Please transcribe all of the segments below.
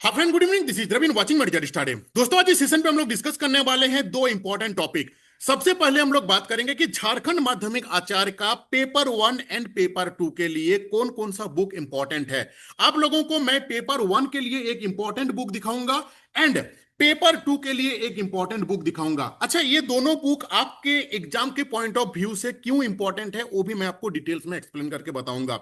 Hi friend, good evening. This is Raveen watching merger start. दोस्तों, आज इस सेशन पे हम लोग डिस्कस करने वाले हैं दो इंपॉर्टेंट टॉपिक। सबसे पहले हम लोग बात करेंगे कि झारखंड माध्यमिक आचार्य का paper one and paper two के लिए कौन कौन सा बुक इंपॉर्टेंट है। आप लोगों को मैं पेपर वन के लिए एक इंपॉर्टेंट बुक दिखाऊंगा एंड पेपर टू के लिए एक इंपॉर्टेंट बुक दिखाऊंगा। अच्छा, ये दोनों बुक आपके एग्जाम के पॉइंट ऑफ व्यू से क्यों इंपॉर्टेंट है वो भी मैं आपको डिटेल्स में एक्सप्लेन करके बताऊंगा।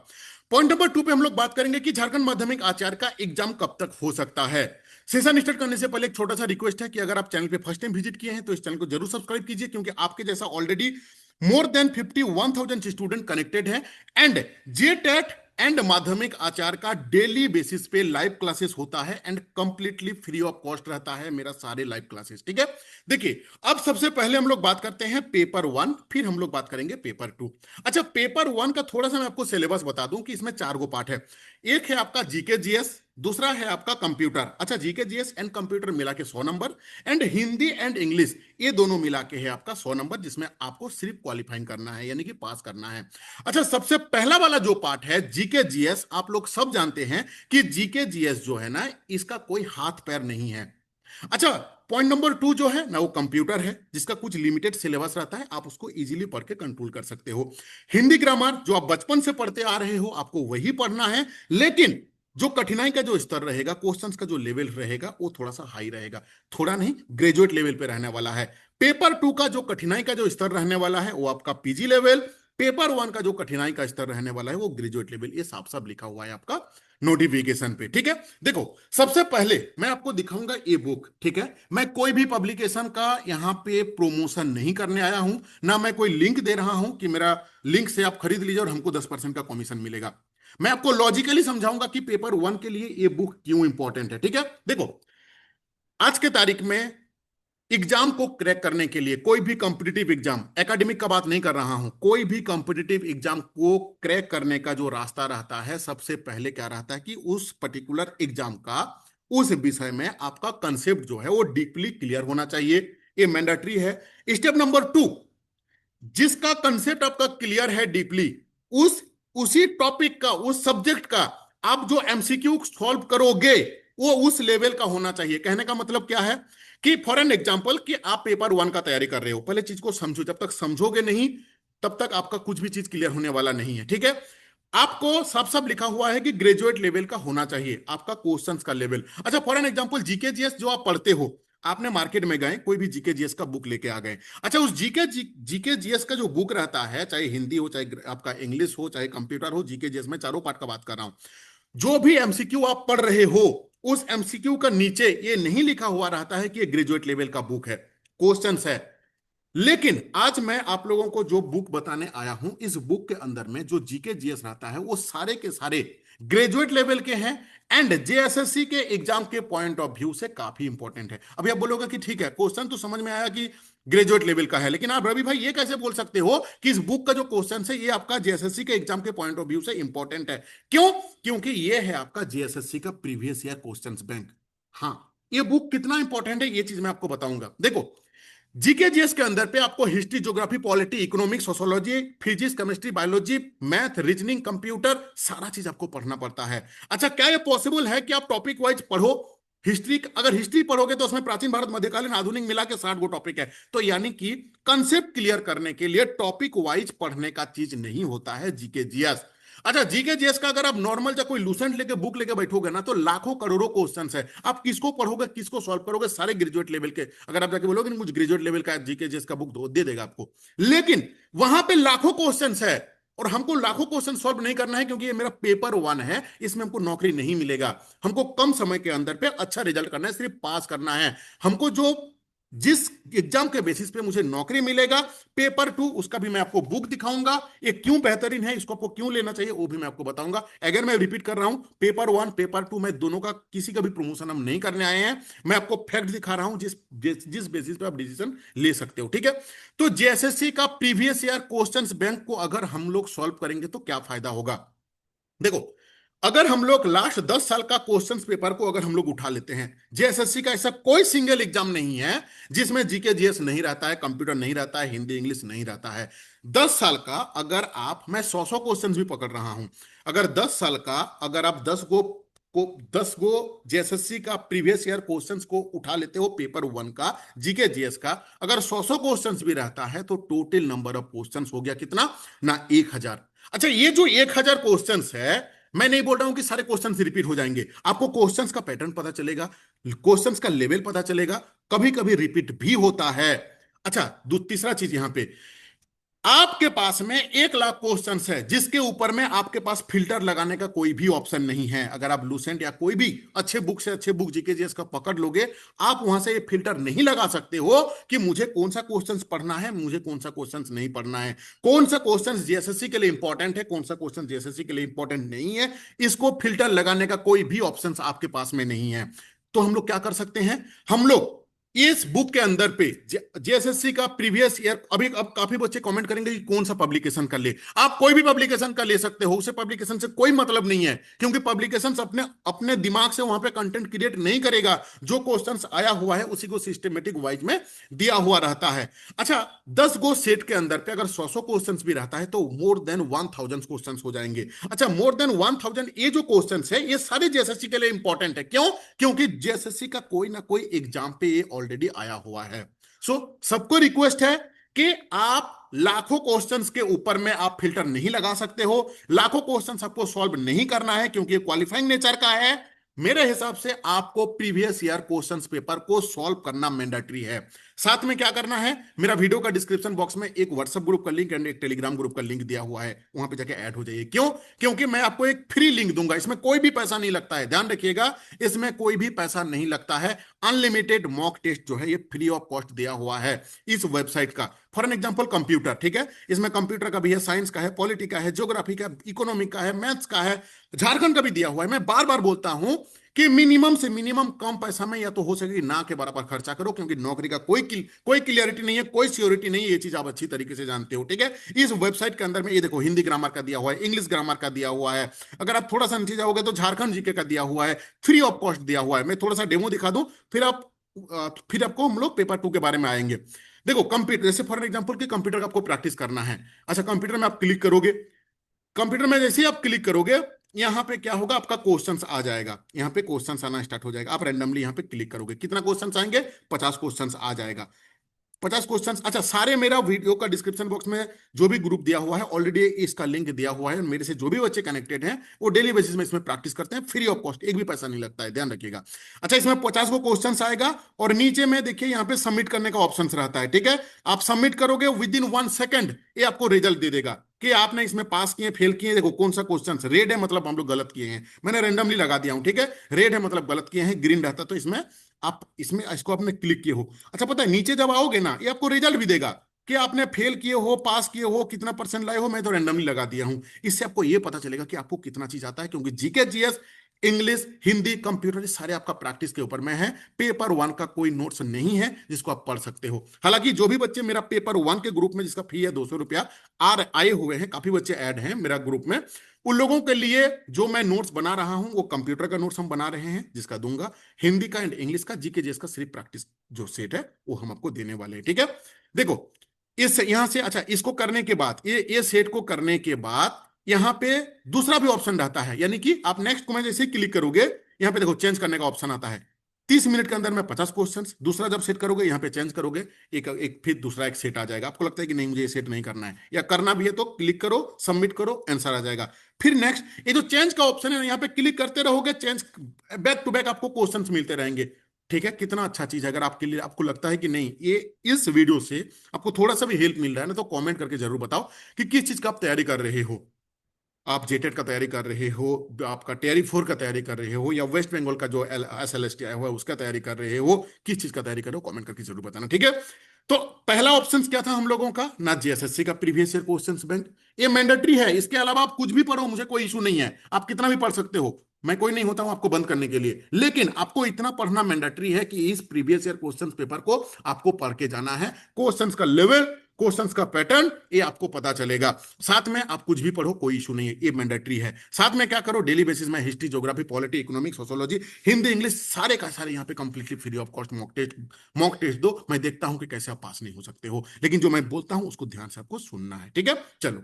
पॉइंट नंबर टू पे हम लोग बात करेंगे कि झारखंड माध्यमिक आचार्य का एग्जाम कब तक हो सकता है। सेशन स्टार्ट करने से पहले एक छोटा सा रिक्वेस्ट है कि अगर आप चैनल पे फर्स्ट टाइम विजिट किए हैं तो इस चैनल को जरूर सब्सक्राइब कीजिए, क्योंकि आपके जैसा already more than 51,000 student connected है एंड जे टेट एंड माध्यमिक आचार्य का डेली बेसिस पे लाइव क्लासेस होता है and completely free of cost रहता है मेरा सारे लाइव क्लासेस। ठीक है, देखिए अब सबसे पहले हम लोग बात करते हैं पेपर वन, फिर हम लोग बात करेंगे पेपर टू। अच्छा, पेपर वन का थोड़ा सा मैं आपको सिलेबस बता दूं कि इसमें चार गो पार्ट है। एक है आपका जीके जीएस, दूसरा है आपका कंप्यूटर। अच्छा, जीके जीएस एंड कंप्यूटर मिला के 100 number and Hindi and English ये दोनों मिला के है आपका 100 नंबर, जिसमें आपको सिर्फ क्वालिफाइंग करना है यानी कि पास करना है। अच्छा, सबसे पहला वाला जो पार्ट है जीके जीएस, आप लोग सब जानते हैं कि जीके जीएस जो है ना, इसका कोई हाथ पैर नहीं है। अच्छा, पॉइंट नंबर टू जो है ना वो कंप्यूटर है, जिसका कुछ लिमिटेड सिलेबस रहता है, आप उसको इजीली पढ़ के कंट्रोल कर सकते हो। हिंदी ग्रामर जो आप बचपन से पढ़ते आ रहे हो आपको वही पढ़ना है, लेकिन जो कठिनाई का जो स्तर रहेगा, क्वेश्चंस का जो लेवल रहेगा वो थोड़ा सा हाई रहेगा। थोड़ा नहीं, ग्रेजुएट लेवल पे रहने वाला है। पेपर टू का जो कठिनाई का जो स्तर रहने वाला है वो आपका पीजी लेवल। पेपर वन का जो कठिनाई का स्तर रहने वाला है वो ग्रेजुएट लेवल। ये साफ साफ लिखा हुआ है आपका नोटिफिकेशन पे। ठीक है, देखो सबसे पहले मैं आपको दिखाऊंगा ये बुक। ठीक है, मैं कोई भी पब्लिकेशन का यहाँ पे प्रमोशन नहीं करने आया हूं, ना मैं कोई लिंक दे रहा हूं कि मेरा लिंक से आप खरीद लीजिए और हमको 10% का कमीशन मिलेगा। मैं आपको लॉजिकली समझाऊंगा कि पेपर वन के लिए ये बुक क्यों इंपॉर्टेंट है। ठीक है, देखो आज के तारीख में एग्जाम को क्रैक करने के लिए, कोई भी कॉम्पिटिटिव एग्जाम, एकेडमिक का बात नहीं कर रहा हूं, कोई भी कॉम्पिटिटिव एग्जाम को क्रैक करने का जो रास्ता रहता है, सबसे पहले क्या रहता है कि उस पर्टिकुलर एग्जाम का उस विषय में आपका कंसेप्ट जो है वो डीपली क्लियर होना चाहिए। ये मैंडेटरी है। स्टेप नंबर टू, जिसका कंसेप्ट आपका क्लियर है डीपली, उस उसी टॉपिक का, उस सब्जेक्ट का आप जो एमसीक्यू सॉल्व करोगे वो उस लेवल का होना चाहिए। कहने का मतलब क्या है कि फॉर एन एग्जांपल कि आप पेपर वन का तैयारी कर रहे हो, पहले चीज को समझो। जब तक समझोगे नहीं तब तक आपका कुछ भी चीज क्लियर होने वाला नहीं है। ठीक है, आपको सब सब लिखा हुआ है कि ग्रेजुएट लेवल का होना चाहिए आपका क्वेश्चंस का लेवल। अच्छा, for an example GK GS जो आप पढ़ते हो, आपने मार्केट में गए कोई भी जीके जीएस का बुक लेके आ गए। अच्छा, उस जीके जीएस का जो बुक रहता है, चाहे हिंदी हो, चाहे आपका इंग्लिश हो, चाहे कंप्यूटर हो, जीके जीएस में चारों पार्ट का बात कर रहा हूं। जो भी एमसीक्यू आप पढ़ रहे हो उस एमसीक्यू का नीचे ये नहीं लिखा हुआ रहता है कि ये ग्रेजुएट लेवल का बुक है, क्वेश्चंस है। लेकिन आज मैं आप लोगों को जो बुक बताने आया हूं, इस बुक के अंदर में जो जीके जीएस रहता है वो सारे के सारे ग्रेजुएट लेवल के हैं एंड जेएसएससी के एग्जाम के पॉइंट ऑफ व्यू से काफी इंपॉर्टेंट है। अभी आप बोलोगे कि ठीक है, क्वेश्चन तो समझ में आया कि ग्रेजुएट लेवल का है, लेकिन आप रवि भाई ये कैसे बोल सकते हो कि इस बुक का जो क्वेश्चन है ये आपका जेएसएससी के एग्जाम के पॉइंट ऑफ व्यू से इंपॉर्टेंट है? क्यों? क्योंकि ये है आपका जेएसएससी का प्रीवियस ईयर क्वेश्चंस बैंक। हाँ, ये बुक कितना इंपॉर्टेंट है ये चीज मैं आपको बताऊंगा। देखो, जीके जीएस के अंदर पे आपको history, geography, polity, economics, sociology, physics, chemistry, biology, math, reasoning, computer, सारा चीज आपको पढ़ना पड़ता है। अच्छा, क्या ये पॉसिबल है कि आप टॉपिक वाइज पढ़ो? हिस्ट्री, अगर हिस्ट्री पढ़ोगे तो उसमें प्राचीन भारत, मध्यकालीन, आधुनिक मिला के 60 गो टॉपिक है। तो यानी कि कंसेप्ट क्लियर करने के लिए टॉपिक वाइज पढ़ने का चीज नहीं होता है जीके जीएस। अच्छा, जीके जीएस का अगर आप नॉर्मल या कोई लूसेंट लेके बुक लेके बैठोगे ना तो लाखों करोड़ों क्वेश्चंस है। आप किसको पढ़ोगे, किसको सॉल्व करोगे? सारे ग्रेजुएट लेवल के। अगर आप जाके बोलोगे मुझे ग्रेजुएट लेवल का जीके जीएस का बुक दे देगा आपको, लेकिन वहां पे लाखों क्वेश्चंस है और हमको लाखों क्वेश्चन सॉल्व नहीं करना है, क्योंकि ये मेरा पेपर वन है, इसमें हमको नौकरी नहीं मिलेगा। हमको कम समय के अंदर पे अच्छा रिजल्ट करना है, सिर्फ पास करना है हमको। जो जिस एग्जाम के बेसिस पे मुझे नौकरी मिलेगा, पेपर टू, उसका भी मैं आपको बुक दिखाऊंगा। ये क्यों बेहतरीन है, इसको आपको क्यों लेना चाहिए वो भी मैं आपको बताऊंगा। अगर मैं रिपीट कर रहा हूं, पेपर वन पेपर टू में दोनों का किसी का भी प्रमोशन हम नहीं करने आए हैं। मैं आपको फैक्ट दिखा रहा हूं जिस जिस बेसिस पे आप डिसीजन ले सकते हो। ठीक है, तो जेएसएससी का प्रीवियस ईयर क्वेश्चंस बैंक को अगर हम लोग सॉल्व करेंगे तो क्या फायदा होगा? देखो, अगर हम लोग लास्ट 10 साल का क्वेश्चंस पेपर को अगर हम लोग उठा लेते हैं, जेएसएससी का ऐसा कोई सिंगल एग्जाम नहीं है जिसमें जीके जीएस नहीं रहता है, कंप्यूटर नहीं रहता है, हिंदी इंग्लिश नहीं रहता है। 10 साल का अगर आप, मैं 100 क्वेश्चन भी पकड़ रहा हूं, अगर 10 साल का अगर आप 10 गो को 10 गो जेएसएससी का प्रीवियस ईयर क्वेश्चंस को उठा लेते हो पेपर वन का, जीके जीएस का, अगर 100 क्वेश्चंस भी रहता है तो टोटल नंबर ऑफ क्वेश्चंस हो गया कितना ना 1000। अच्छा, ये जो 1000 क्वेश्चंस है, मैं नहीं बोल रहा हूं कि सारे क्वेश्चंस रिपीट हो जाएंगे, आपको क्वेश्चंस का पैटर्न पता चलेगा, क्वेश्चंस का लेवल पता चलेगा, कभी कभी रिपीट भी होता है। अच्छा, तीसरा चीज यहां पे, आपके पास में 1 लाख क्वेश्चन है जिसके ऊपर में आपके पास फिल्टर लगाने का कोई भी ऑप्शन नहीं है। अगर आप लूसेंट या कोई भी अच्छे बुक से अच्छे बुक जीके जीएस का पकड़ लोगे, आप वहां से ये फिल्टर नहीं लगा सकते हो कि मुझे कौन सा क्वेश्चन पढ़ना है, मुझे कौन सा क्वेश्चन नहीं पढ़ना है, कौन सा क्वेश्चन जेएसएससी के लिए इंपॉर्टेंट है, कौन सा क्वेश्चन जेएसएससी के लिए इंपॉर्टेंट नहीं है। इसको फिल्टर लगाने का कोई भी ऑप्शन आपके पास में नहीं है। तो हम लोग क्या कर सकते हैं, हम लोग इस बुक के अंदर पे जेएसएससी का प्रीवियस ईयर, अभी अब काफी बच्चे कमेंट करेंगे कि कौन सा पब्लिकेशन का ले, आप कोई भी पब्लिकेशन का ले सकते हो, उसे पब्लिकेशन से कोई मतलब नहीं है, क्योंकि पब्लिकेशन अपने अपने दिमाग से वहां पे कंटेंट क्रिएट नहीं करेगा, जो क्वेश्चंस आया हुआ है उसी को सिस्टमेटिक वाइज में दिया हुआ रहता है। अच्छा, 10 गो सेट के अंदर पे अगर 100 क्वेश्चंस भी रहता है तो मोर देन 1000 क्वेश्चंस हो जाएंगे। अच्छा, मोर देन 1000 ये जो क्वेश्चंस है ये सारे जेएसएससी के लिए इंपॉर्टेंट है। क्यों? क्योंकि जेएसएससी का कोई ना कोई एग्जाम पे ये ऑलरेडी आया हुआ है। सो सबको रिक्वेस्ट है कि आप लाखों क्वेश्चंस के ऊपर में आप फिल्टर नहीं लगा सकते हो, लाखों क्वेश्चंस आपको सॉल्व नहीं करना है क्योंकि ये क्वालिफाइंग नेचर का है। मेरे हिसाब से आपको प्रीवियस ईयर क्वेश्चंस पेपर को सॉल्व करना मैंडेटरी है। साथ में क्या करना है, मेरा वीडियो का डिस्क्रिप्शन बॉक्स में एक व्हाट्सएप ग्रुप का लिंक एंड एक टेलीग्राम ग्रुप का लिंक दिया हुआ है, वहां पे जाके ऐड हो जाइए। क्यों? क्योंकि मैं आपको एक फ्री लिंक दूंगा, इसमें कोई भी पैसा नहीं लगता है, ध्यान रखिएगा, इसमें कोई भी पैसा नहीं लगता है। अनलिमिटेड मॉक टेस्ट जो है ये फ्री ऑफ कॉस्ट दिया हुआ है इस वेबसाइट का। फॉर एन एग्जाम्पल कंप्यूटर, ठीक है, इसमें कंप्यूटर का भी है, साइंस का है, पॉलिटी का है, ज्योग्राफी का, इकोनॉमिक का है, मैथ्स का है, झारखंड का भी दिया हुआ है। मैं बार बार बोलता हूं कि मिनिमम से मिनिमम कम पैसा में या तो हो सके ना के बराबर खर्चा करो, क्योंकि नौकरी का कोई क्लियरिटी नहीं है, कोई सियोरिटी नहीं है, ये चीज आप अच्छी तरीके से जानते हो, ठीक है। इस वेबसाइट के अंदर में ये देखो, हिंदी ग्रामर का दिया हुआ है, इंग्लिश ग्रामर का दिया हुआ है, अगर आप थोड़ा सा नीचे जाओगे तो झारखंड जीके का दिया हुआ है, फ्री ऑफ कॉस्ट दिया हुआ है। मैं थोड़ा सा डेमो दिखा दूं, फिर आपको हम लोग पेपर 2 के बारे में आएंगे। देखो कंप्यूटर, जैसे फॉर एग्जाम्पल कि कंप्यूटर का आपको प्रैक्टिस करना है। अच्छा, कंप्यूटर में आप क्लिक करोगे, कंप्यूटर में जैसे ही आप क्लिक करोगे यहां पे क्या होगा, आपका क्वेश्चंस आ जाएगा, यहां पे क्वेश्चंस आना स्टार्ट हो जाएगा। आप रैंडमली यहां पे क्लिक करोगे, कितना क्वेश्चंस आएंगे, 50 क्वेश्चंस आ जाएगा, 50 क्वेश्चंस। अच्छा, सारे मेरा वीडियो का डिस्क्रिप्शन बॉक्स में जो भी ग्रुप दिया हुआ है ऑलरेडी इसका लिंक दिया हुआ है, मेरे से जो भी बच्चे कनेक्टेड हैं वो डेली बेसिस में इसमें प्रैक्टिस करते हैं, फ्री ऑफ कॉस्ट, एक भी पैसा नहीं लगता है, ध्यान रखिएगा। अच्छा, इसमें 50 को क्वेश्चंस आएगा और नीचे में देखिए यहाँ पे सबमिट करने का ऑप्शन रहता है, ठीक है। आप सबमिट करोगे, विद इन 1 सेकंड ये आपको रिजल्ट दे देगा कि आपने इसमें पास किए फेल किए। देखो कौन सा क्वेश्चन रेड है मतलब हम लोग गलत किए हैं, मैंने रैंडमली लगा दिया हूं, ठीक है। रेड है मतलब गलत किए हैं, ग्रीन रहता तो इसमें आप इसमें इसको आपने क्लिक किए हो। अच्छा, पता है नीचे जब आओगे ना ये आपको रिजल्ट भी देगा कि आपने फेल किए हो, पास किए हो, कितना परसेंट लाए हो। मैं तो रैंडमली लगा दिया हूं, इससे आपको ये पता चलेगा कि आपको कितना चीज आता है, क्योंकि GK GS, English, Hindi, computer, ये सारे आपका प्रैक्टिस के ऊपर में है। पेपर 1 का कोई नोट्स नहीं है जिसको आप पढ़ सकते हो। हालांकि जो भी बच्चे मेरा पेपर 1 के ग्रुप में, जिसका फी है 200 रुपया, आए हुए हैं, काफी बच्चे ऐड हैं मेरा ग्रुप में, उन लोगों के लिए जो मैं नोट्स बना रहा हूं वो कंप्यूटर का नोट्स हम बना रहे हैं, जिसका दूंगा, हिंदी का एंड इंग्लिश का, जीके जीएस का सिर्फ प्रैक्टिस जो सेट है वो हम आपको देने वाले हैं, ठीक है। देखो इस यहां से, अच्छा, इसको करने के बाद, ये सेट को करने के बाद यहां पे दूसरा भी ऑप्शन रहता है, यानी कि आप नेक्स्ट को मैं जैसे क्लिक करोगे यहां पे देखो चेंज करने का ऑप्शन आता है। 30 मिनट के अंदर में 50 क्वेश्चन, दूसरा जब सेट करोगे यहाँ पे चेंज करोगे, एक फिर दूसरा एक सेट आ जाएगा। आपको लगता है कि नहीं मुझे ये सेट नहीं करना है या करना भी है तो क्लिक करो, सबमिट करो, आंसर आ जाएगा। फिर नेक्स्ट, ये जो चेंज का ऑप्शन है यहाँ पे क्लिक करते रहोगे, चेंज बैक टू बैक आपको क्वेश्चंस मिलते रहेंगे, ठीक है। कितना अच्छा चीज है। अगर आपके लिए आपको लगता है कि नहीं ये इस वीडियो से आपको थोड़ा सा भी हेल्प मिल रहा है ना, तो कमेंट करके जरूर बताओ कि किस चीज का आप तैयारी कर रहे हो। आप जेटेट का तैयारी कर रहे हो, आपका टेरी 4 का तैयारी कर रहे हो, या वेस्ट बंगाल का जो SLST आया हुआ है उसका तैयारी कर रहे हो, किस चीज का तैयारी कर रहे हो, कमेंट करके जरूर बताना, ठीक है। तो पहला ऑप्शन क्या था हम लोगों का, ना जेएसएससी का प्रीवियस ईयर क्वेश्चंस बैंक, ये मैंडेटरी है, इसके अलावा आप कुछ भी पढ़ो, मुझे कोई इशू नहीं है, आप कितना भी पढ़ सकते हो, मैं कोई नहीं होता हूं आपको बंद करने के लिए, लेकिन आपको इतना पढ़ना मैंडेटरी है कि इस प्रीवियस ईयर क्वेश्चंस पेपर को आपको पढ़ के जाना है। क्वेश्चंस का लेवल, क्वेश्चंस का पैटर्न ये आपको पता चलेगा। साथ में आप कुछ भी पढ़ो, कोई इशू नहीं है, ये मैंडेटरी है। साथ में क्या करो, डेली बेसिस में history, geography, polity, economics, sociology, Hindi, English, सारे का सारे यहाँ पे completely free of cost mock test दो। मैं देखता हूं कि कैसे आप पास नहीं हो सकते हो, लेकिन जो मैं बोलता हूं उसको ध्यान से आपको सुनना है, ठीक है। चलो,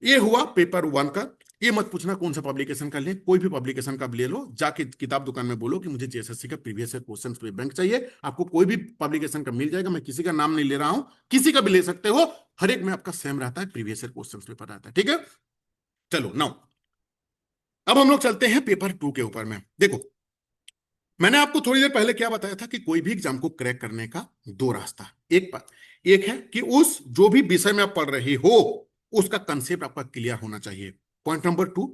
ये हुआ पेपर 1 का। ये मत पूछना कौन सा पब्लिकेशन का लें, कोई भी पब्लिकेशन का ले लो, जाके किताब दुकान में बोलो कि मुझे जेएसएससी का प्रीवियस ईयर क्वेश्चन पे बैंक चाहिए, आपको कोई भी पब्लिकेशन का मिल जाएगा। मैं किसी का नाम नहीं ले रहा हूं, किसी का भी ले सकते हो, हर एक में आपका सेम रहता है, प्रीवियस ईयर क्वेश्चन पेपर रहता है, ठीक है। चलो नाउ अब हम लोग चलते हैं पेपर 2 के ऊपर में। देखो मैंने आपको थोड़ी देर पहले क्या बताया था कि कोई भी एग्जाम को क्रैक करने का दो रास्ता, एक है कि उस जो भी विषय में आप पढ़ रहे हो उसका कंसेप्ट आपका क्लियर होना चाहिए। पॉइंट नंबर 2,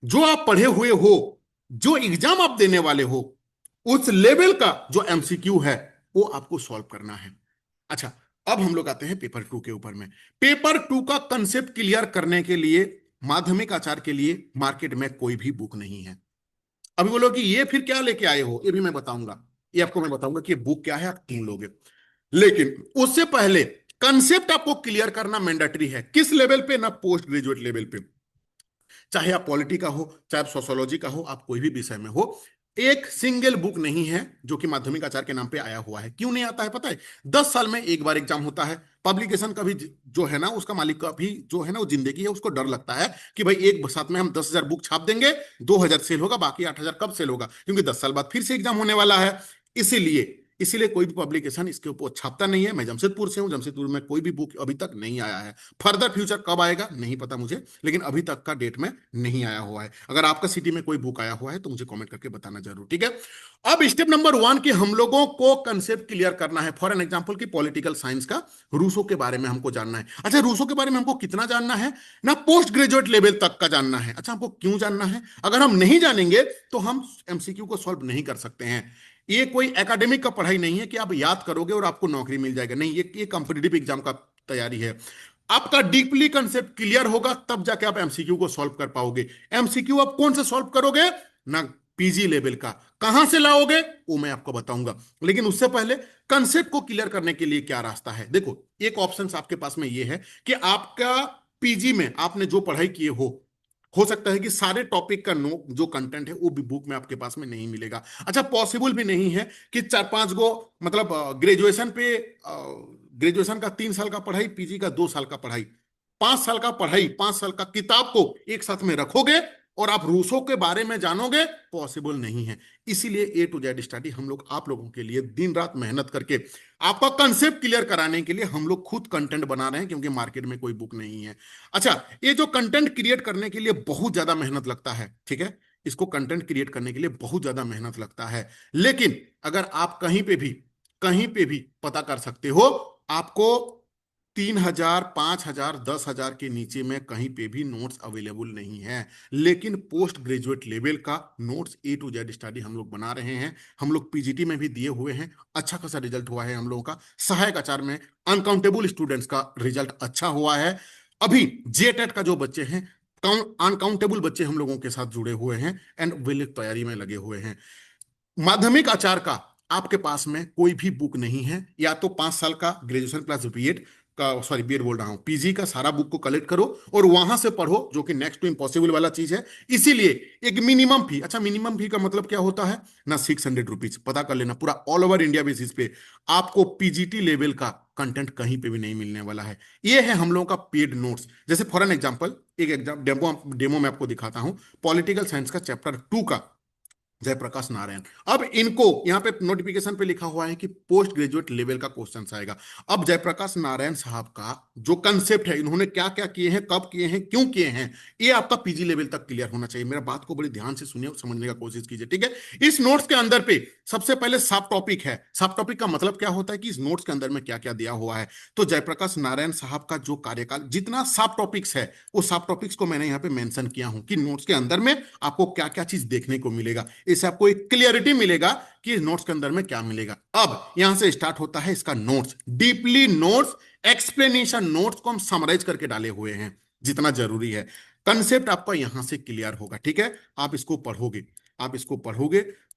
जो आप पढ़े हुए हो, जो एग्जाम आप देने वाले हो, उस लेवल का जो एमसीक्यू है वो आपको सॉल्व करना है। अच्छा, अब हम लोग आते हैं पेपर 2 के ऊपर में। पेपर 2 का कंसेप्ट क्लियर करने के लिए माध्यमिक आचार्य के लिए मार्केट में कोई भी बुक नहीं है। अभी बोलो कि ये फिर क्या लेके आए हो, ये भी मैं बताऊंगा, ये आपको मैं बताऊंगा कि बुक क्या है, आप क्यों लोगे। लेकिन उससे पहले कंसेप्ट आपको क्लियर करना मैंडेटरी है। किस लेवल पे ना, पोस्ट ग्रेजुएट लेवल पे। चाहे आप पॉलिटी का हो, चाहे आप सोशोलॉजी का हो, आप कोई भी विषय में हो, एक सिंगल बुक नहीं है जो कि माध्यमिक आचार्य के नाम पे आया हुआ है। क्यों नहीं आता है पता है? 10 साल में एक बार एग्जाम होता है। पब्लिकेशन का भी जो है ना, उसका मालिक का भी जो है ना, वो जिंदगी है, उसको डर लगता है कि भाई एक साथ में हम 10,000 बुक छाप देंगे, 2,000 सेल होगा, बाकी 8,000 कब सेल होगा, क्योंकि 10 साल बाद फिर से एग्जाम होने वाला है। इसीलिए इसीलिए कोई भी पब्लिकेशन इसके ऊपर छापता नहीं है। मैं जमशेदपुर से हूं, जमशेदपुर में कोई भी बुक अभी तक नहीं आया है। फर्दर फ्यूचर कब आएगा नहीं पता मुझे, लेकिन अभी तक का डेट में नहीं आया हुआ है। अगर आपका सिटी में कोई बुक आया हुआ है तो मुझे कमेंट करके बताना जरूर, ठीक है। अब स्टेप नंबर 1 की हम लोगों को कंसेप्ट क्लियर करना है। फॉर एन एग्जांपल की पॉलिटिकल साइंस का रूसो के बारे में हमको जानना है। अच्छा, रूसो के बारे में हमको कितना जानना है ना, पोस्ट ग्रेजुएट लेवल तक का जानना है। अच्छा, हमको क्यों जानना है? अगर हम नहीं जानेंगे तो हम एमसीक्यू को सॉल्व नहीं कर सकते हैं। ये कोई एकेडमिक का पढ़ाई नहीं है कि आप याद करोगे और आपको नौकरी मिल जाएगा, नहीं, ये कॉम्पिटिटिव एग्जाम का तैयारी है। आपका डीपली कंसेप्ट क्लियर होगा तब जाके आप एमसीक्यू को सॉल्व कर पाओगे। एमसीक्यू आप कौन से सॉल्व करोगे ना, पीजी लेवल का। कहां से लाओगे वो मैं आपको बताऊंगा, लेकिन उससे पहले कंसेप्ट को क्लियर करने के लिए क्या रास्ता है। देखो, एक ऑप्शन आपके पास में ये है कि आपका पीजी में आपने जो पढ़ाई किए हो सकता है कि सारे टॉपिक का नो जो कंटेंट है वो भी बुक में आपके पास में नहीं मिलेगा। अच्छा, पॉसिबल भी नहीं है कि 4-5 गो, मतलब ग्रेजुएशन का 3 साल का पढ़ाई, पीजी का 2 साल का पढ़ाई, 5 साल का पढ़ाई, 5 साल का किताब को एक साथ में रखोगे और आप रूसों के बारे में जानोगे, पॉसिबल नहीं है। इसीलिए ए टू जेड स्टडी हम लोग आप लोगों के लिए दिन रात मेहनत करके आपका कंसेप्ट क्लियर कराने के लिए हम लोग खुद कंटेंट बना रहे हैं, क्योंकि मार्केट में कोई बुक नहीं है। अच्छा, ये जो कंटेंट क्रिएट करने के लिए बहुत ज्यादा मेहनत लगता है, ठीक है, इसको कंटेंट क्रिएट करने के लिए बहुत ज्यादा मेहनत लगता है। लेकिन अगर आप कहीं पे भी पता कर सकते हो, आपको 3,000, 5,000, 10,000 के नीचे में कहीं पे भी नोट्स अवेलेबल नहीं है। लेकिन पोस्ट ग्रेजुएट लेवल का notes A to Z study हम लोग बना रहे हैं। हम लोग पीजीटी में भी दिए हुए हैं, अच्छा खासा रिजल्ट हुआ है हम लोगों का। सहायक आचार्य में अनकाउंटेबल स्टूडेंट्स का रिजल्ट अच्छा हुआ है। अभी जेटेट का जो बच्चे हैं, अनकाउंटेबल बच्चे हम लोगों के साथ जुड़े हुए हैं एंड वेल तैयारी में लगे हुए हैं। माध्यमिक आचार्य का आपके पास में कोई भी बुक नहीं है, या तो 5 साल का ग्रेजुएशन प्लस बीएड का, सॉरी बीएड बोल रहा हूं, पीजी का सारा बुक को कलेक्ट करो और वहां से पढ़ो, जो कि नेक्स्ट टू इम्पॉसिबल वाला चीज है। इसीलिए एक मिनिमम फी, अच्छा मिनिमम फी का मतलब क्या होता है ना, 600 रुपीज, पता कर लेना, पूरा ऑल ओवर इंडिया बेसिस पे आपको पीजीटी लेवल का कंटेंट कहीं पे भी नहीं मिलने वाला है। ये है हम लोगों का पेड नोट्स। जैसे फॉर एन एग्जाम्पल, एक एग्जाम डेमो में आपको दिखाता हूं, पॉलिटिकल साइंस का चैप्टर 2 का जयप्रकाश नारायण। अब इनको यहां पे नोटिफिकेशन पे लिखा हुआ है कि पोस्ट ग्रेजुएट लेवल का क्वेश्चन आएगा। अब जयप्रकाश नारायण साहब का जो कंसेप्ट है, इन्होंने क्या क्या किए हैं, कब किए हैं, क्यों किए हैं, ये आपका पीजी लेवल तक क्लियर होना चाहिए। मेरा बात को बड़ी ध्यान से सुनिए और समझने का कोशिश कीजिए, ठीक है। इस नोट्स के अंदर पे सबसे पहले सब टॉपिक है। सब टॉपिक का मतलब क्या होता है कि इस नोट्स के अंदर में क्या क्या दिया हुआ है। तो जयप्रकाश नारायण साहब का जो कार्यकाल, जितना सब टॉपिक्स है, वो सब टॉपिक्स को मैंने यहाँ पे मेंशन किया हूं कि नोट्स के अंदर में आपको क्या क्या चीज देखने को मिलेगा। इससे आपको एक क्लियरिटी मिलेगा कि नोट्स के अंदर में क्या मिलेगा। अब यहां से स्टार्ट होता है इसका notes, deeply notes, explanation notes को हम समराइज करके डाले हुए हैं जितना जरूरी है। कंसेप्ट आपका यहां से क्लियर होगा, ठीक है। आप इसको पढ़ोगे,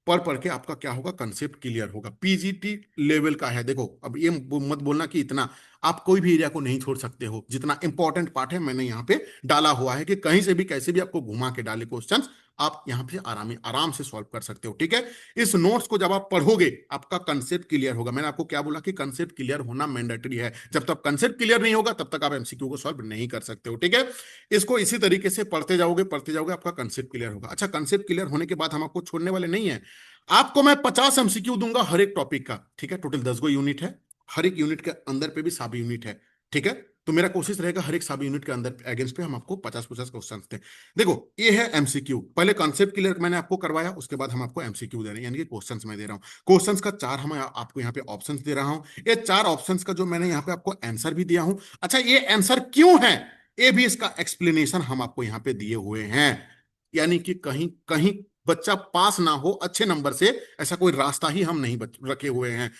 पढ़ पढ़ के आपका क्या होगा, कंसेप्ट क्लियर होगा। पीजीटी लेवल का है। देखो, अब ये मत बोलना कि इतना, आप कोई भी एरिया को नहीं छोड़ सकते हो। जितना इंपॉर्टेंट पार्ट है मैंने यहाँ पे डाला हुआ है कि कहीं से भी कैसे भी आपको घुमा के डाले क्वेश्चंस, आप यहां पे आराम से सॉल्व कर सकते हो, ठीक है। इस नोट्स को जब आप पढ़ोगे आपका कंसेप्ट क्लियर होगा। मैंने आपको क्या बोला कि कंसेप्ट क्लियर होना मैंडेटरी है। जब तक कंसेप्ट क्लियर नहीं होगा तब तक आप एमसीक्यू को सॉल्व नहीं कर सकते हो, ठीक है। इसको इसी तरीके से पढ़ते जाओगे आपका कंसेप्ट क्लियर होगा। अच्छा, कंसेप्ट क्लियर होने के बाद हम आपको छोड़ने वाले नहीं है। आपको मैं 50 एमसीक्यू दूंगा हर एक टॉपिक का, ठीक है। टोटल 10 गो यूनिट है, हर एक यूनिट के अंदर पे भी सब यूनिट है, ठीक है। तो मेरा कोशिश रहेगा हर एक सब यूनिट के अंदर अगेंस्ट पे हम आपको 50-50 क्वेश्चन दें। देखो ये है एमसीक्यू, पहले कॉन्सेप्ट क्लियर मैंने आपको करवाया, उसके बाद हम आपको एमसीक्यू दे रहे हैं, यानी कि क्वेश्चंस मैं दे रहा हूं। क्वेश्चंस का 4 हम आपको यहाँ पे ऑप्शंस दे रहा हूं। ये 4 ऑप्शंस का जो मैंने यहाँ पे आपको आंसर भी दिया हूं। अच्छा, ये आंसर क्यों है, ये भी इसका एक्सप्लेनेशन हम आपको यहाँ पे दिए हुए हैं। यानी कि कहीं कहीं बच्चा पास ना हो अच्छे नंबर से, ऐसा कोई रास्ता ही हम नहीं रखे हुए हैं।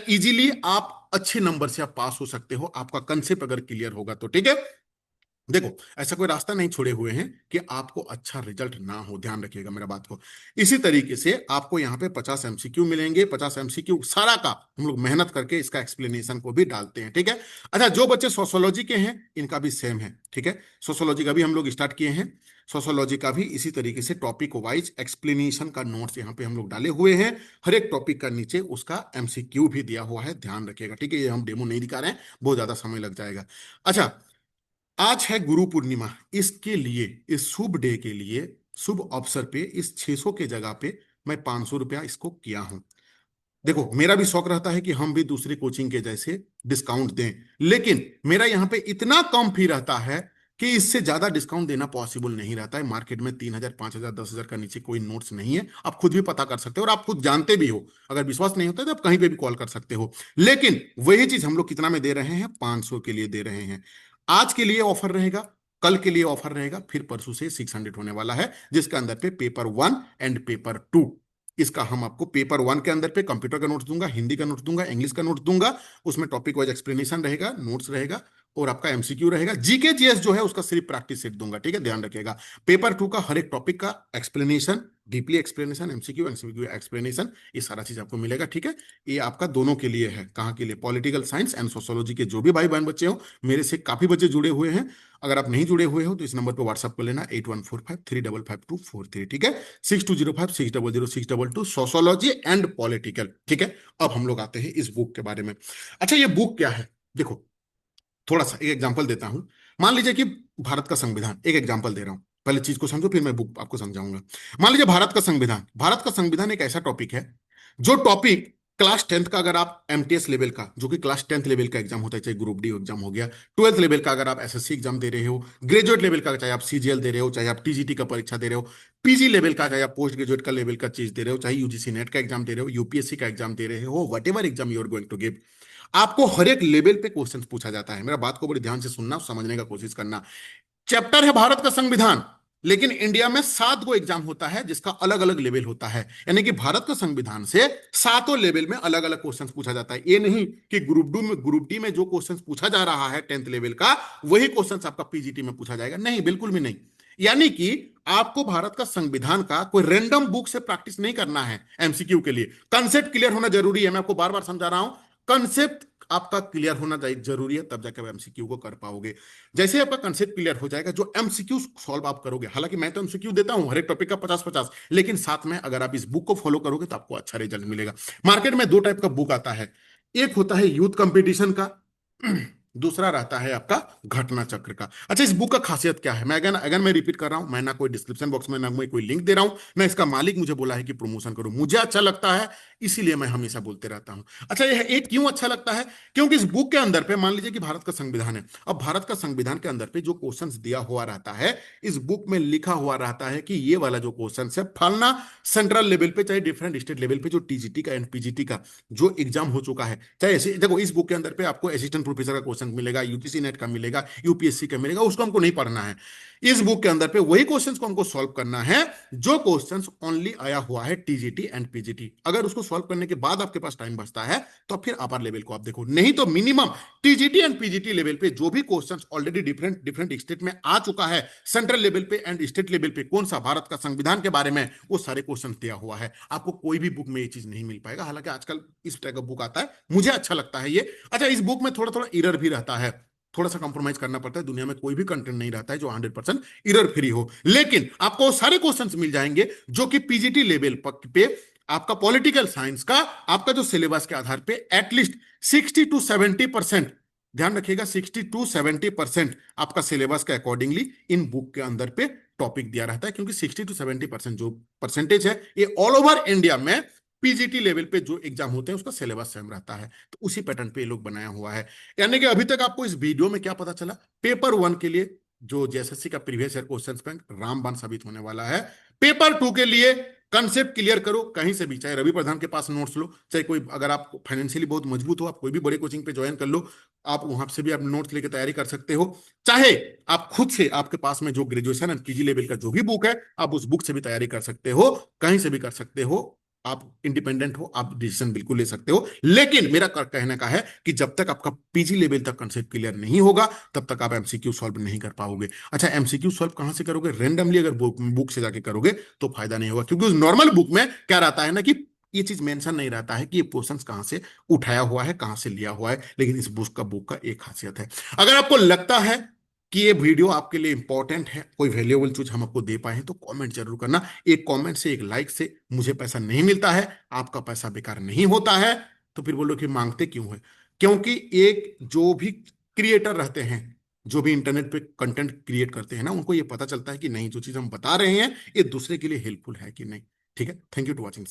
इजीली आप अच्छे नंबर से आप पास हो सकते हो, आपका कंसेप्ट अगर क्लियर होगा तो, ठीक है। देखो ऐसा कोई रास्ता नहीं छोड़े हुए हैं कि आपको अच्छा रिजल्ट ना हो, ध्यान रखिएगा मेरा बात को। इसी तरीके से आपको यहाँ पे 50 एमसीक्यू मिलेंगे। 50 एमसीक्यू सारा का हम लोग मेहनत करके इसका एक्सप्लेनेशन को भी डालते हैं, ठीक है। अच्छा, जो बच्चे सोशोलॉजी के हैं इनका भी सेम है, ठीक है। सोशोलॉजी का भी हम लोग स्टार्ट किए हैं। सोशोलॉजी का भी इसी तरीके से टॉपिक वाइज एक्सप्लेनेशन का नोट्स यहाँ पे हम लोग डाले हुए हैं। हर एक टॉपिक का नीचे उसका एमसीक्यू भी दिया हुआ है, ध्यान रखिएगा, ठीक है। ये हम डेमो नहीं दिखा रहे हैं, बहुत ज्यादा समय लग जाएगा। अच्छा, आज है गुरु पूर्णिमा, इसके लिए, इस शुभ डे के लिए, शुभ अवसर पे इस 600 के जगह पे मैं 500 रुपया इसको किया हूं। देखो मेरा भी शौक रहता है कि हम भी दूसरी कोचिंग के जैसे डिस्काउंट दें, लेकिन मेरा यहाँ पे इतना कम फी रहता है कि इससे ज्यादा डिस्काउंट देना पॉसिबल नहीं रहता है। मार्केट में 3,000, 5,000, 10,000 का नीचे कोई नोट्स नहीं है, आप खुद भी पता कर सकते हो और आप खुद जानते भी हो। अगर विश्वास नहीं होता तो आप कहीं पे भी कॉल कर सकते हो। लेकिन वही चीज हम लोग कितना में दे रहे हैं, 500 के लिए दे रहे हैं। आज के लिए ऑफर रहेगा, कल के लिए ऑफर रहेगा, फिर परसों से 600 होने वाला है, जिसके अंदर पे पेपर 1 एंड पेपर 2। इसका हम आपको पेपर 1 के अंदर पे कंप्यूटर का नोट्स दूंगा, हिंदी का नोट्स दूंगा, इंग्लिश का नोट्स दूंगा। उसमें टॉपिक वाइज एक्सप्लेनेशन रहेगा, नोट्स रहेगा और आपका एमसीक्यू रहेगा। जीके जीएस जो है उसका सिर्फ प्रैक्टिस सेट दूंगा, ठीक है, ध्यान रखिएगा। पेपर 2 का हर एक टॉपिक का explanation, deeply explanation, MCQ MCQ explanation, ये सारा चीज आपको मिलेगा, ठीक है। ये आपका दोनों के लिए है, कहाँ के लिए, पॉलिटिकल साइंस एंड सोशोलॉजी के जो भी भाई बहन बच्चे हो, मेरे से काफी बच्चे जुड़े हुए हैं। अगर आप नहीं जुड़े हुए हो तो इस नंबर पर व्हाट्सएप कर लेना, 8145355243, ठीक है। 6205600622, सोशोलॉजी एंड पॉलिटिकल, ठीक है। अब हम लोग आते हैं इस बुक के बारे में। अच्छा, ये बुक क्या है, देखो थोड़ा सा एक एग्जांपल देता हूं। मान लीजिए कि भारत का संविधान, एक एग्जांपल दे रहा हूं, पहले चीज को समझो फिर मैं बुक आपको समझाऊंगा। मान लीजिए भारत का संविधान, भारत का संविधान एक ऐसा टॉपिक है जो टॉपिक क्लास 10th का, अगर आप एमटीएस लेवल का, जो कि क्लास 10th लेवल का एग्जाम होता है, चाहे ग्रुप डी एग्जाम हो गया, 12th लेवल का अगर आप एसएससी एग्जाम दे रहे हो, ग्रेजुएट लेवल का चाहे आप सीजीएल दे रहे हो, चाहे आप टीजीटी का परीक्षा दे रहे हो, पीजी लेवल का चाहे आप पोस्ट ग्रेजुएट का लेवल का चीज दे रहे हो, चाहे यूजीसी नेट का एग्जाम दे रहे हो, यूपीएससी का एग्जाम दे रहे हो, whatever exam you are going to give, आपको हर एक लेवल पे क्वेश्चन पूछा जाता है। मेरा बात को बड़ी ध्यान से सुनना, समझने का कोशिश करना। चैप्टर है भारत का संविधान, लेकिन इंडिया में 7 गो एग्जाम होता है जिसका अलग अलग लेवल होता है। यानी कि भारत का संविधान से 7 लेवल में अलग अलग क्वेश्चन पूछा जाता है। ये नहीं कि ग्रुप डी में जो क्वेश्चन पूछा जा रहा है 10th लेवल का, वही क्वेश्चन आपका पीजीटी में पूछा जाएगा, नहीं, बिल्कुल भी नहीं। यानी कि आपको भारत का संविधान का कोई रैंडम बुक से प्रैक्टिस नहीं करना है एमसीक्यू के लिए। कंसेप्ट क्लियर होना जरूरी है, मैं आपको बार बार समझा रहा हूं। कंसेप्ट आपका क्लियर होना जरूरी है, तब जाकर एमसीक्यू को कर पाओगे। जैसे आपका कंसेप्ट क्लियर हो जाएगा, जो एमसीक्यू सॉल्व आप करोगे, हालांकि मैं तो एमसीक्यू देता हूं हर एक टॉपिक का 50-50, लेकिन साथ में अगर आप इस बुक को फॉलो करोगे तो आपको अच्छा रिजल्ट मिलेगा। मार्केट में 2 टाइप का बुक आता है, एक होता है यूथ कंपटीशन का, दूसरा रहता है आपका घटना चक्र का। अच्छा, इस बुक का खासियत क्या है, मैं अगेन अगेन मैं रिपीट कर रहा हूं, मैं ना कोई डिस्क्रिप्शन बॉक्स में ना मैं कोई लिंक दे रहा हूं, ना इसका मालिक मुझे बोला है कि प्रमोशन करो, मुझे अच्छा लगता है इसीलिए मैं हमेशा बोलते रहता हूं। अच्छा, यह एक क्यों अच्छा लगता है, क्योंकि इस बुक के अंदर पे मान लीजिए कि भारत का संविधान है, अब भारत का संविधान के अंदर पे जो क्वेश्चंस दिया हुआ रहता है, इस बुक में लिखा हुआ रहता है कि ये वाला जो क्वेश्चन है फलना सेंट्रल लेवल पे, चाहे डिफरेंट स्टेट लेवल पे, जो टीजीटी का एनपीजीटी का जो एग्जाम हो चुका है, चाहे ऐसे देखो इस बुक के अंदर पे आपको असिस्टेंट प्रोफेसर का क्वेश्चन मिलेगा, यूजीसी नेट का मिलेगा, यूपीएससी का मिलेगा, उसको हमको नहीं पढ़ना है। इस बुक के अंदर पे वही क्वेश्चंस को हमको सॉल्व करना है जो क्वेश्चंस ओनली आया हुआ है टीजीटी एंड पीजीटी। अगर उसको सॉल्व करने के बाद आपके पास टाइम बचता है तो फिर अपर लेवल को आप देखो, नहीं तो minimum TGT and PGT level पे जो भी questions already different different state में आ चुका है, सेंट्रल लेवल पे एंड स्टेट लेवल पे, कौन सा भारत का संविधान के बारे में, वो सारे क्वेश्चन दिया हुआ है। आपको कोई भी बुक में ये चीज नहीं मिल पाएगा, हालांकि आजकल इस टाइप का बुक आता है, मुझे अच्छा लगता है ये। अच्छा, इस बुक में थोड़ा थोड़ा एरर भी रहता है, थोड़ा सा कॉम्प्रोमाइज करना पड़ता है। दुनिया में कोई भी कंटेंट नहीं रहता है जो 100% एरर फ्री हो, लेकिन आपको सारे क्वेश्चंस मिल जाएंगे जो कि पीजीटी लेवल पे आपका पॉलिटिकल साइंस का आपका जो सिलेबस के आधार पे एटलीस्ट 60 to 70%, ध्यान रखिएगा 60 to 70% आपका सिलेबस के अकॉर्डिंगली इन बुक के अंदर पे टॉपिक दिया रहता है, क्योंकि 60 to 70% जो परसेंटेज है ये ऑल ओवर इंडिया में पीजीटी लेवल पे जो एग्जाम होते हैं उसका सिलेबस सेम रहता है। तो उसी पैटर्न पे ये लोग बनाया हुआ है। यानी कि अभी तक आपको इस वीडियो में क्या पता चला, पेपर 1 के लिए जो जेएसएससी का प्रीवियस ईयर क्वेश्चन बैंक रामबाण साबित होने वाला है। पेपर 2 के लिए कंसेप्ट क्लियर करो कहीं से भी, चाहे रवि प्रधान के पास नोट्स लो, चाहे कोई अगर आप फाइनेंशियली बहुत मजबूत हो आप कोई भी बड़े कोचिंग पे ज्वाइन कर लो, आप वहां से भी आप नोट्स लेके तैयारी कर सकते हो। चाहे आप खुद से आपके पास में जो ग्रेजुएशन एंड पीजी लेवल का जो भी बुक है आप उस बुक से भी तैयारी कर सकते हो, कहीं से भी कर सकते हो। आप इंडिपेंडेंट हो, आप डिसीजन बिल्कुल ले सकते हो, लेकिन मेरा कहने का है कि जब तक आपका पीजी लेवल तक कंसेप्ट क्लियर नहीं होगा तब तक आप एमसीक्यू सॉल्व नहीं कर पाओगे। अच्छा, एमसीक्यू सॉल्व कहां से करोगे? रेंडमली अगर बुक से जाके करोगे तो फायदा नहीं होगा, क्योंकि उस नॉर्मल बुक में क्या रहता है ना कि ये चीज मेंशन नहीं रहता है कि ये क्वेश्चंस कहां से उठाया हुआ है, कहां से लिया हुआ है, लेकिन इस बुक का एक खासियत है। अगर आपको लगता है कि ये वीडियो आपके लिए इंपॉर्टेंट है, कोई वैल्यूएबल चीज हम आपको दे पाए तो कमेंट जरूर करना। एक कमेंट से, एक लाइक से मुझे पैसा नहीं मिलता है, आपका पैसा बेकार नहीं होता है। तो फिर बोलो कि मांगते क्यों है? क्योंकि एक जो भी क्रिएटर रहते हैं, जो भी इंटरनेट पे कंटेंट क्रिएट करते हैं ना, उनको ये पता चलता है कि नहीं जो चीज हम बता रहे हैं ये दूसरे के लिए हेल्पफुल है कि नहीं। ठीक है, थैंक यू टू वॉचिंग।